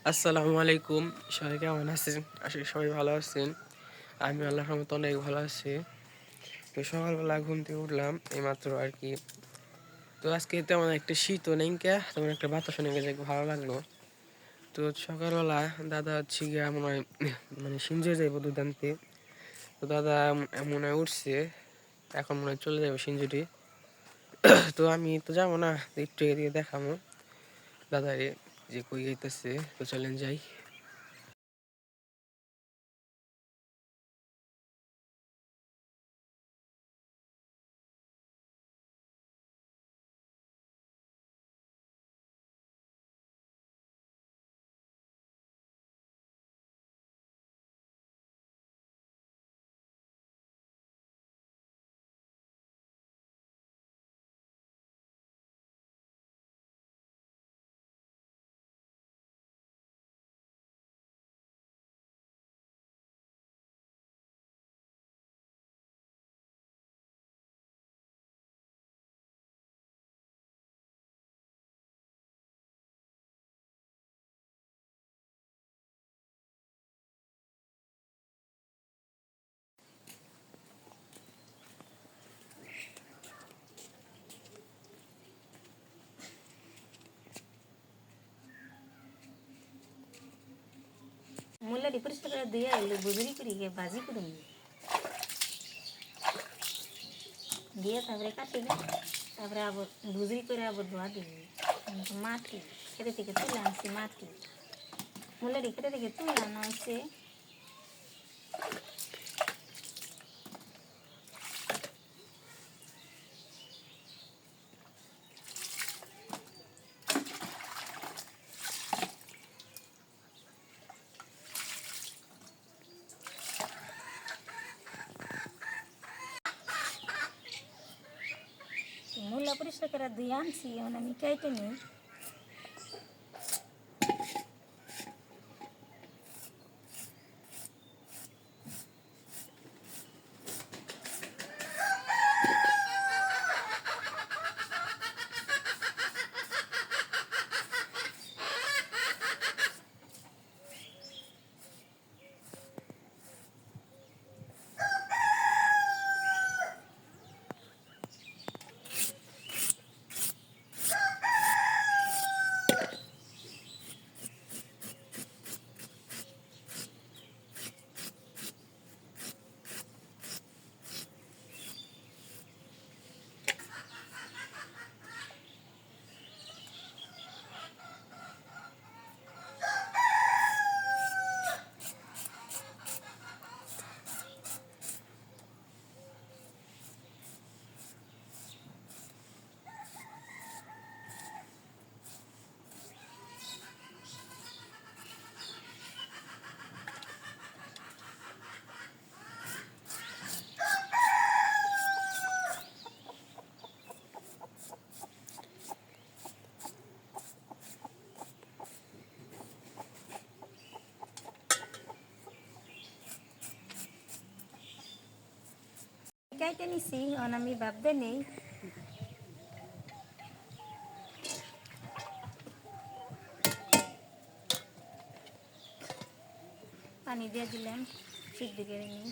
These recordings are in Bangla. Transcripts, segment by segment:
আসসালামু আলাইকুম। সবাই কেমন আছেন? আশা করি সবাই ভালো আছেন। আমি আল্লাহর রহমতে অনেক ভালো আছি। তো সকালবেলা ঘুম থেকে উঠলাম এইমাত্র আর কি। তো আজকে তেমন একটা শীতও নেই, তেমন একটা বাতাসও নেই, যে ভালো লাগলো। তো সকালবেলা দাদা হচ্ছে গিয়া মনে হয় মানে সিঞ্জে যাইব দুধ আনতে। তো দাদা মনে হয় উঠছে, এখন মনে হয় চলে যাবে সিঞ্জুরি। তো আমি তো যাবো না, একটু এদিকে দেখামো দাদারে যে কই যাইতেছে। তো চলেন যাই। মুলাটি পরিষ্কার করে দিয়ে এলো বুঝুরি করি গিয়ে ভাজি করে দিয়ে তারপরে কাটিবে, তারপরে আবার ভুজরি করে আবার ধোয়া দিবি। মাটি খেতে থেকে তুলে আনছি, মাটি মুলাটি খেতে থেকে তুলে আনা হয়েছে। মূলা পরিষ্কার করে ধুয়ে আনছি, এখন আমি কেটে নিই। কেটে নিছি, এখন আমি ভাবতে নেই। পানি দিয়ে দিলাম, সিদ্ধ করে নিই।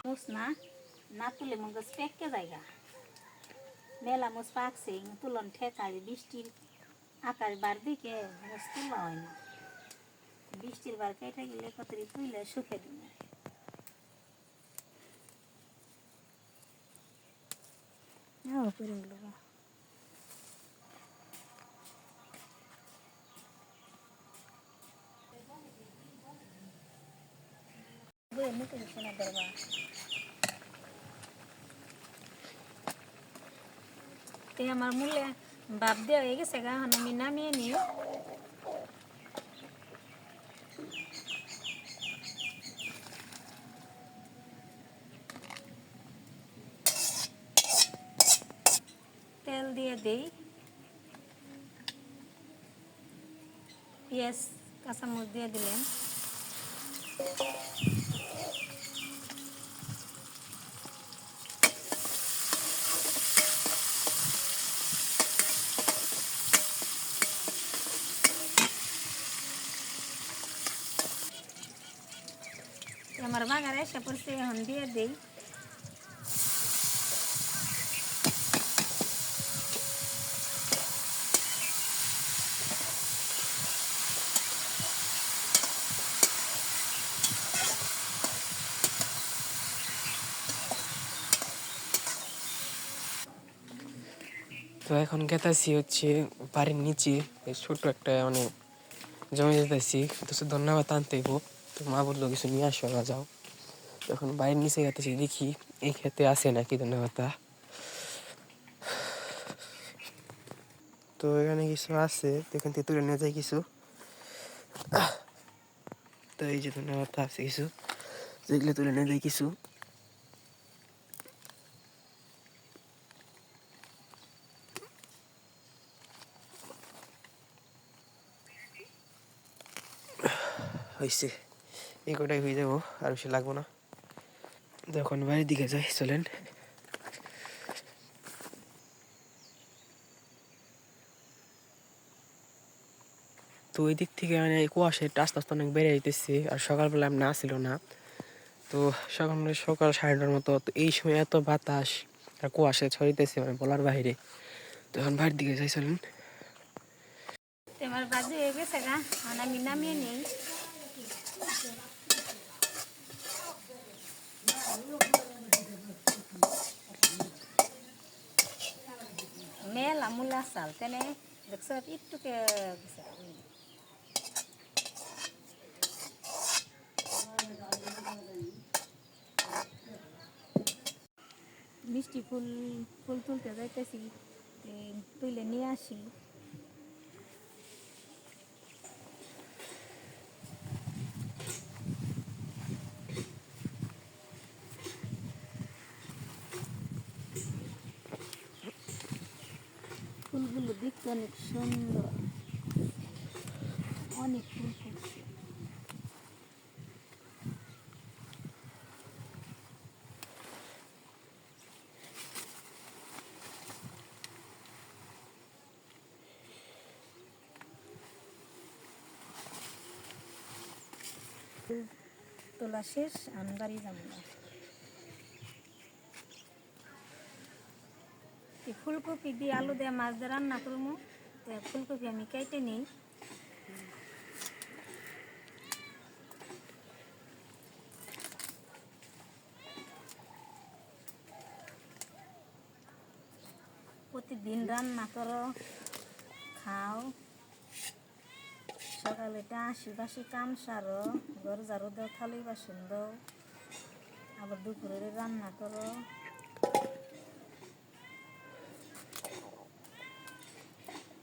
মুস না না তুলে মগজ পেকে জায়গা মেলা মুস পাকছে, তুলন ঠেকায় বৃষ্টির আকাশ বার দিকে মুস তুলা হয় না। বৃষ্টির বার কেটে গেলে কতরি তুলে শুকে দিন। করে গেল আমার মূলে ভাব দেওয়া হয়ে গেছে গা, এখন আমি নামিয়ে নিই। তেল দিয়ে দেই, পেঁয়াজ কাঁচামরিচ দিয়ে দিলেন। আমার বাগার এসে পড়ছে, এখন দিয়ে দেই। তো এখন গেতাছি হচ্ছে বাড়ির নিচে এই ছোট্ট একটা মানে জমি যেতেছি, তো সে ধন্যবাদ আনতে হইব। তো মা বললো কিছু নিয়ে আসো না, যাও। এখন বাড়ির নিচে গেতেছি, দেখি এই খেতে আসে নাকি ধন্যবাদ। তো এখানে কিছু আছে, তো এখান থেকে তুলে নিয়ে যায় কিছু। তো এই যে ধন্যবাদ আছে কিছু, যেগুলো তুলে নিয়ে যায় কিছু। হয়েছে, এই কটাই হয়ে যাবো, আর বেশি লাগবো না। যখন বাড়ির দিকে যাই, চলেন। তো ওই দিক থেকে মানে কুয়াশা আস্তে আস্তে অনেক বেড়ে যাইতেছে, আর সকালবেলা আমি না ছিল না। তো সকাল 9:30টার মতো, তো এই সময় এত বাতাস আর কুয়াশা ছড়িতেছে মানে বলার বাইরে। তো এখন বাড়ির দিকে যাই, চলেন। তোমার বাজে হয়ে গেছে গা, এখন আমি নামিয়ে নেই। মেলা মূলা চাল তেনে দেখছ একটুকে মিষ্টি ফুল ফুল তুলতে যাইতেছি, তুলে নিয়ে আসি। ফুলগুলো দেখতে অনেক সুন্দর, অনেক ফুল ফুটছে। তোলা শেষ, আনবারই যাবো না। ফুলকপি দিয়ে আলু দিয়ে মাছ দিয়ে রান্না করবো। তো ফুলকপি আমি কেটে নিই। প্রতিদিন রান্না করো, খাও, সকালে আশি কাম সারো, ঘর ঝাড়ু দাও, থালি বাসন দাও, আবার দুপুরে রান্না করো।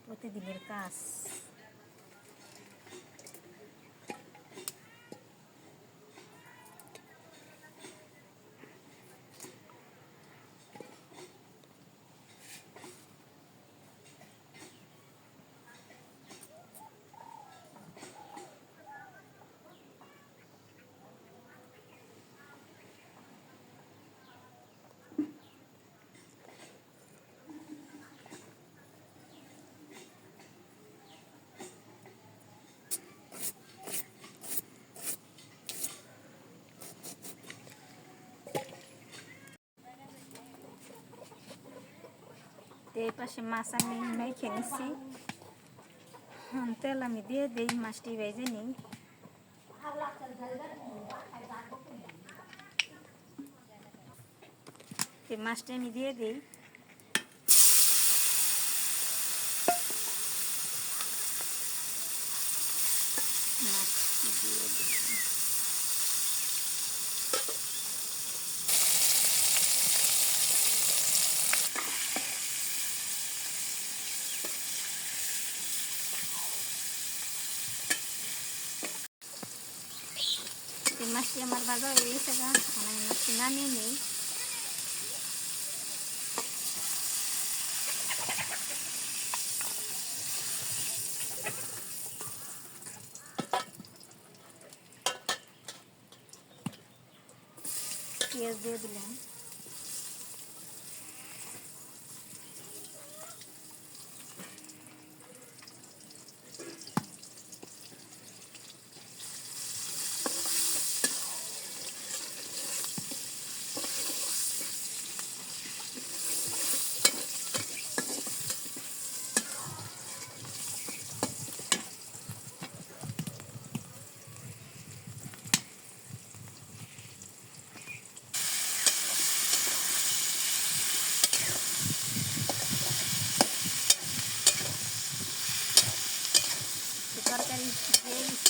প্রতিদিনের কাজ। এই পাশে মাছ আমি মেখে নিচ্ছি, তেল আমি দিয়ে দিই, মাছটি ভেজে নিই। মাছটা আমি দিয়ে দিই। মাছটি দিয়ে দিই। মাছটি আমার ভাজা হয়ে গেছে গা, আমি মাছটি নামিয়ে নিই। পেঁয়াজ দিয়ে দিলাম।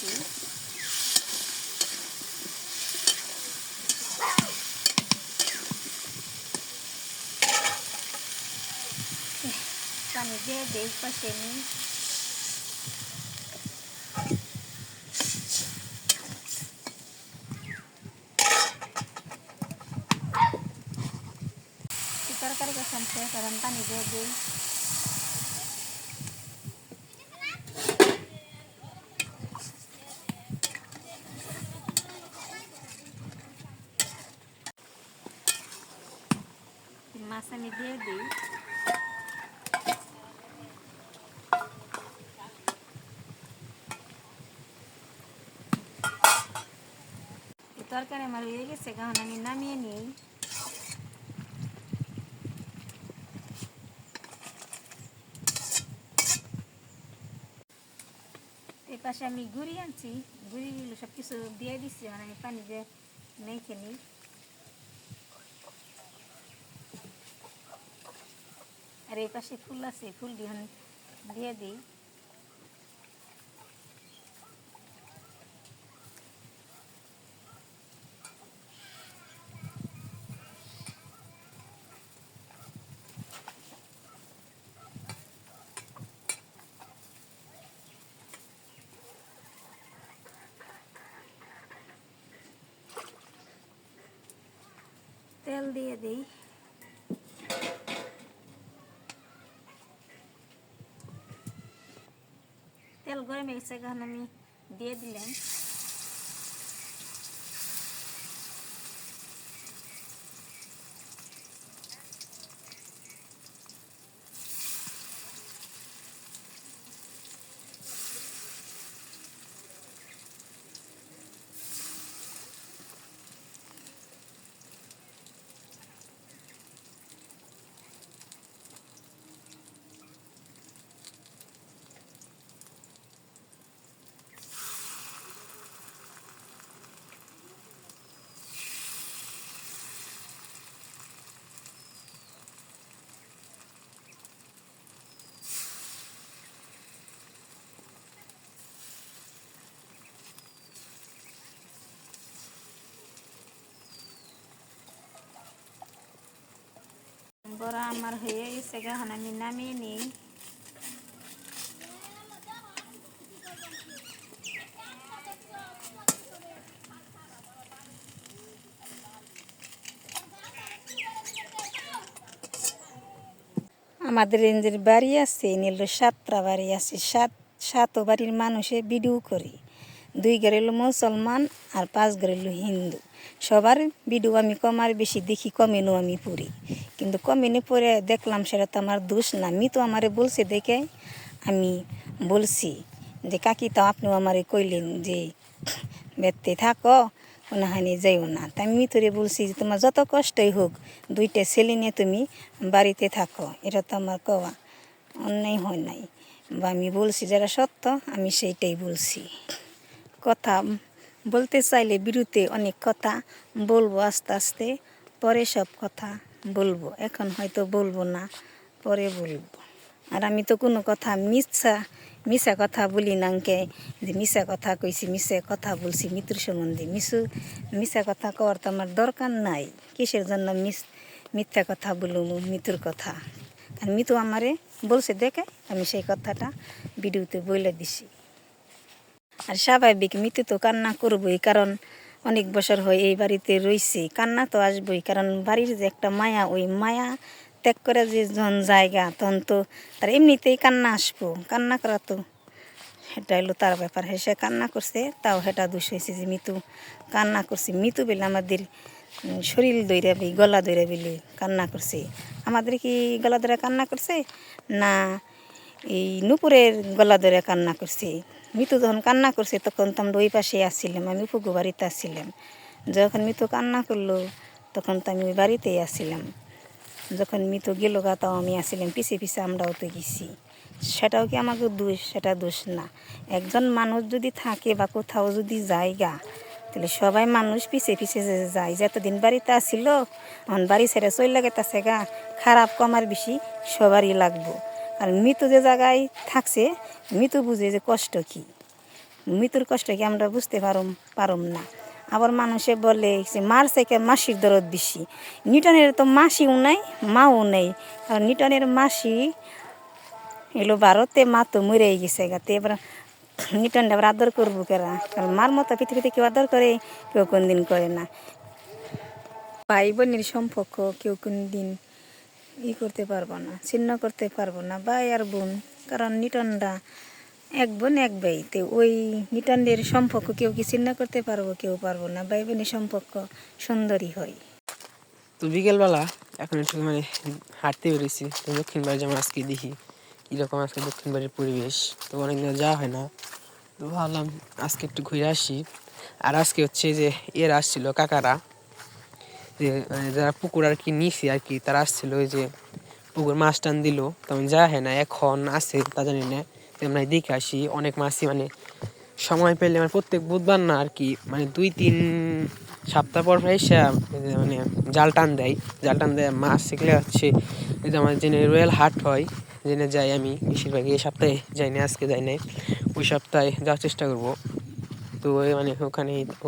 দিছি। পানি দিয়ে দেই কষে নিই। তরকারি কষানছে কারণ পানি দিয়ে দিই। মাছ আমি দিয়ে দিই। তরকারি আমার হয়ে গেছে, এখন আমি নামিয়ে নিই। এই পাশে আমি গুড়ি আনছি, গুড়িগুলো সব কিছু দিয়ে দিচ্ছি, মানে আমি পানি দিয়ে মেখে নিই। আর এই পাশে ফুল আছে, ফুল দিয়ে দিই। তেল দিয়ে দিই। তেল গরম হয়ে গেছে, এখন আমি দিয়ে দিলাম। বড়া আমার হয়ে গেছে, এখন আমি নামিয়ে নিই। আমাদের রেঞ্জের বাড়ি আছে, নীল 7টা বাড়ি আছে। সাত বাড়ির মানুষে ভিডিও করি। 2 ঘর হলো মুসলমান আর 5 ঘর হলো হিন্দু। সবার ভিডিও আমি কম আর বেশি দেখি, কমেনও আমি পড়ি। কিন্তু কমেনে পড়ে দেখলাম সেটা তো আমার দোষ না। আমি তো আমারে বলছে দেখে আমি বলছি যে কাকি, তাও আপনিও আমারে কইলেন যে বেতে থাকো, কোনো হানি যাইও না। তাই আমি তোরে বলছি যে তোমার যত কষ্টই হোক, 2টা ছেলে নিয়ে তুমি বাড়িতে থাকো। এটা তো আমার কওয়া অন্যায় হয় নাই, বা আমি বলছি যারা সত্য আমি সেইটাই বলছি। কথা বলতে চাইলে বিরুতে অনেক কথা বলবো, আস্তে আস্তে পরে সব কথা বলবো। এখন হয়তো বলবো না, পরে বলবো। আর আমি তো কোনো কথা মিশা কথা বলি নাকে যে মিশা কথা কইছি, মিশা কথা বলছি মৃত্যুর সম্বন্ধে। মিশা কথা কওয়ার তো আমার দরকার নাই। কিসের জন্য মিথ্যা কথা বলবো মৃত্যুর কথা? আর মৃত্যু আমারে বলছে দেখে আমি সেই কথাটা ভিডিওতে বলে দিছি। আর স্বাভাবিক মৃত্যু তো কান্না করবই, কারণ অনেক বছর হয় এই বাড়িতে রয়েছে, কান্না তো আসবই। কারণ বাড়ির যে একটা মায়া, ওই মায়া ত্যাগ করে যে যখন জায়গা, তখন তো তার এমনিতেই কান্না আসবো। কান্না করা তো সেটা হলো তার ব্যাপার। সে কান্না করছে, তাও সেটা দোষ হয়েছে যে মৃত্যু কান্না করছে। মৃত্যু বেলে আমাদের শরীর দৈরা বি, গলা দৈরা বেলে কান্না করছে। আমাদের কি গলা ধরে কান্না করছে না এই নুপুরের গলা ধরে কান্না করছে? মৃত্যু যখন কান্না করছে তখন তো আমরা ওই পাশে আসছিলাম, আমি উপগো বাড়িতে আসছিলাম। যখন মৃত্যু কান্না করলো তখন তো আমি ওই বাড়িতেই আসছিলাম। যখন মৃত্যু গেল গা, তাও আমি আসছিলাম পিছে পিছে, আমরাও তো গেছি। সেটাও কি আমাকে দোষ? সেটা দোষ না। একজন মানুষ যদি থাকে বা কোথাও যদি জায়গা, তাহলে সবাই মানুষ পিছে পিছে যে যায়। যতদিন বাড়িতে আসছিল, এখন বাড়ি ছেড়ে চলে গেছে গা, খারাপ কমার বেশি সবারই লাগবো। কারণ মৃত্যু যে জায়গায় থাকছে, মৃত্যু বুঝে যে কষ্ট কী। মৃত্যুর কষ্ট কি আমরা বুঝতে পারুম না। আবার মানুষে বলে যে মার থেকে মাসির দরদ বেশি। নিউটনের তো মাসিও নাই মাও নেই, কারণ নিউটনের মাসি এলো ভারতে, মা তো মরেই গেছে গাতে। এবার নিউটনটা আবার আদর করবো কেরা, কারণ মার মতো পৃথিবীতে কেউ আদর করে, কেউ কোনদিন করে না। ভাই বোনের সম্পর্ক কেউ কোনদিন করতে পারবো না, ছিন্ন করতে পারবো না, ভাই আর বোন। কারণ নিউটনরা এক বোন এক ভাই, তো ওই নিউটনদের সম্পর্ক কেউ কি ছিন্ন করতে পারবো? কেউ পারবো না। ভাই বোনের সম্পর্ক সুন্দরই হয়। তো বিকেলবেলা এখন একটু মানে হাঁটতে বেরিয়েছি, তো দক্ষিণ বাড়ি যেমন আজকে দেখি কীরকম আজকে দক্ষিণ বাড়ির পরিবেশ। তো অনেকদিন যাওয়া হয় না, তো ভাবলাম আজকে একটু ঘুরে আসি। আর আজকে হচ্ছে যে এরা আসছিল কাকারা, যে যারা পুকুর আর কি নিছি আর কি, তারা আসছিল ওই যে পুকুর মাছ টান দিল, তেমন যাওয়া হয় না। এখন আছে তা জানি না, তেমন দেখে আসি। অনেক মাছই মানে সময় পেলে মানে প্রত্যেক বুধবার না আর কি, মানে 2-3 সপ্তাহ পর এসে মানে জাল টান দেয়। জাল টান দেয় মাছ শিখলে হচ্ছে এই যে আমার জেনে রয়্যাল হাট হয়, জেনে যাই আমি বেশিরভাগই। এই সপ্তাহে যাই না, আজকে যাই নাই, ওই সপ্তাহে যাওয়ার চেষ্টা করবো। তো ওই মানে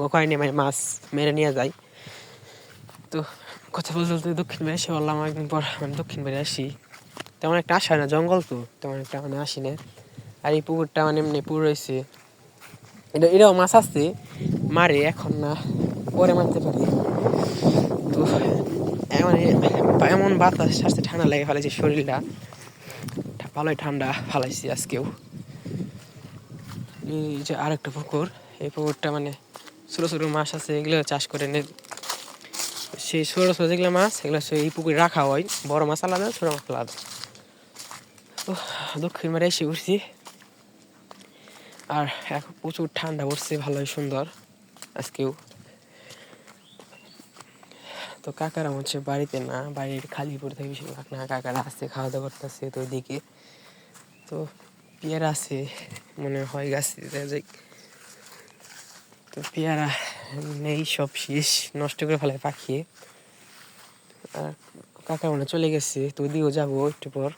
ওখানে মানে মাছ মেরে নিয়ে যায়। তো কথা বলতে বলতে দক্ষিণ বাড়ি এসে বললাম একদিন পর মানে দক্ষিণ বাড়ি আসি, তেমন একটা আসা হয় না, জঙ্গল তো তেমন একটা মানে আসি না। আর এই পুকুরটা মানে এমনি পুকুর রয়েছে, এটাও মাছ আছে, মারে এখন না, পরে মারতে পারি। তো মানে এমন বাতাস আসতে ঠান্ডা লেগে ফেলেছে শরীরটা, ভালোই ঠান্ডা ফালাইছি আজকেও। এই যে আরেকটা পুকুর, এই পুকুরটা মানে ছোটো ছোটো মাছ আছে, এগুলো চাষ করে সেই ছোটো ছোটো যেগুলো মাছ এগুলো এই পুকুরে রাখা হয়, বড় মাছ আলাদা, ছোটো মাছ আলাদা। তো দক্ষিণ বাড়ি এসে উঠছি, আর এখন প্রচুর ঠান্ডা পড়ছে, ভালোই সুন্দর আজকেও। তো কাকারা হচ্ছে বাড়িতে না, বাড়ির খালি পড়ে থাকে বেশিরভাগ না, কাকারা আসছে, খাওয়া দাওয়া করতেছে। তো ওইদিকে তো পেয়ারা আছে মনে হয় গাছ, তো পেয়ারা নেই, সব শেষ, নষ্ট করে ফেলায় পাখিয়ে। আর কাকা মনে চলে গেছে, তো ওইদিকেও যাবো একটু পর।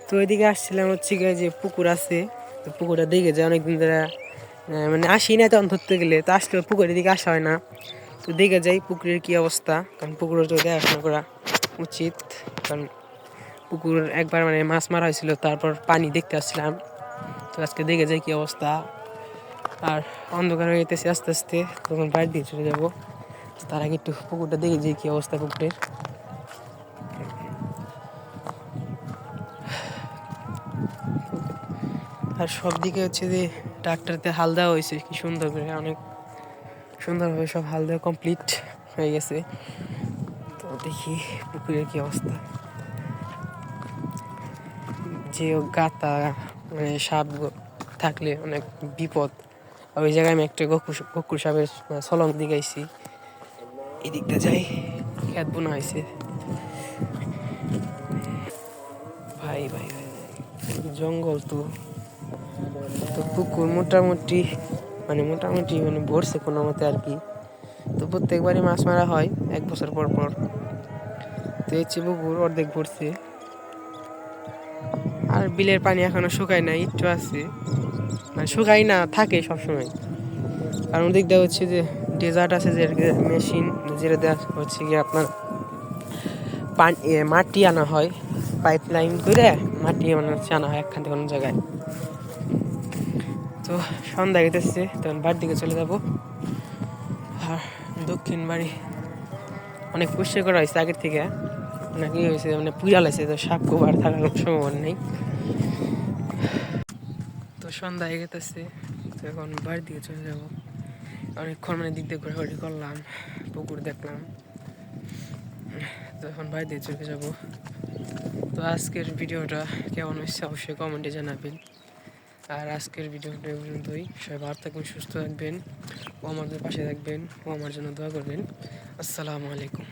তো ওইদিকে আসছিলাম হচ্ছে গিয়ে যে পুকুর আছে, তো পুকুরটা দিকে যে অনেকদিন ধরে মানে আসি না তখন ধরতে গেলে, তো আসলে পুকুরের দিকে আসা হয় না। তো দেখে যাই পুকুরের কী অবস্থা, কারণ পুকুরের তো দেখাশোনা করা উচিত। কারণ পুকুর একবার মানে মাছ মারা হয়েছিল, তারপর পানি দেখতে আসছিলাম। তো আজকে দেখে যাই কী অবস্থা। আর অন্ধকার হয়ে যেতেছে আস্তে আস্তে, তখন বাইরে দিয়ে চলে যাবো। তো তার আগে একটু পুকুরটা দেখে যাই কী অবস্থা পুকুরের। আর সব দিকে হচ্ছে যে ট্রাক্টরতে হাল দেওয়া হয়েছে কি সুন্দর করে, অনেক সুন্দরভাবে সব হাল দেওয়া কমপ্লিট হয়ে গেছে। তো দেখি পুকুরের কি অবস্থা, যে গাতা মানে সাপ থাকলে অনেক বিপদ। ওই জায়গায় আমি একটা গকুর সাপের সলং দিকে এই দিকটা যাই, খেত বোনা হয়েছে। ভাই ভাই ভাই জঙ্গল তো, তো পুকুর মোটামুটি মানে ভরছে কোনো মতে আর কি। তো প্রত্যেকবারই মাছ মারা হয় 1 বছর পর পর। তো এই পুকুর অর্ধেক ভরছে, আর বিলের পানি এখনো শুকায় না, একটু আছে, মানে শুকাই না, থাকে সবসময়। কারণ ওদিক দেওয়া হচ্ছে যে ডেজার্ট আছে, যে মেশিন যেটা দেওয়া হচ্ছে গিয়ে আপনার পানি মাটি আনা হয়, পাইপ লাইন করে মাটি মানে হচ্ছে আনা হয় একখান থেকে অন্য জায়গায়। তো সন্ধ্যা গেতেছে, তখন বাড়ির দিকে চলে যাব। আর দক্ষিণ বাড়ি অনেক পরিষ্কার করা হয়েছে আগের থেকে, নাকি হয়েছে মানে পুড়া লাগছে, তো সাপ গোবার থাকার কোনো সম্ভাবনা নেই। তো সন্ধ্যা হয়ে গেতেছে, তো এখন বাড়ির দিকে চলে যাব। অনেকক্ষণ মানে দিক দিয়ে ঘোরাঘুরি করলাম, পুকুর দেখলাম, তো এখন বাড়ির দিকে চলে যাব। তো আজকের ভিডিওটা কেমন হয়েছে অবশ্যই কমেন্টে জানাবেন। আর আজকের ভিডিওটা এই পর্যন্তই। সবাই ভালো থাকবেন, সুস্থ থাকবেন, ও আমাদের পাশে থাকবেন, ও আমার জন্য দোয়া করবেন। আসসালামু আলাইকুম।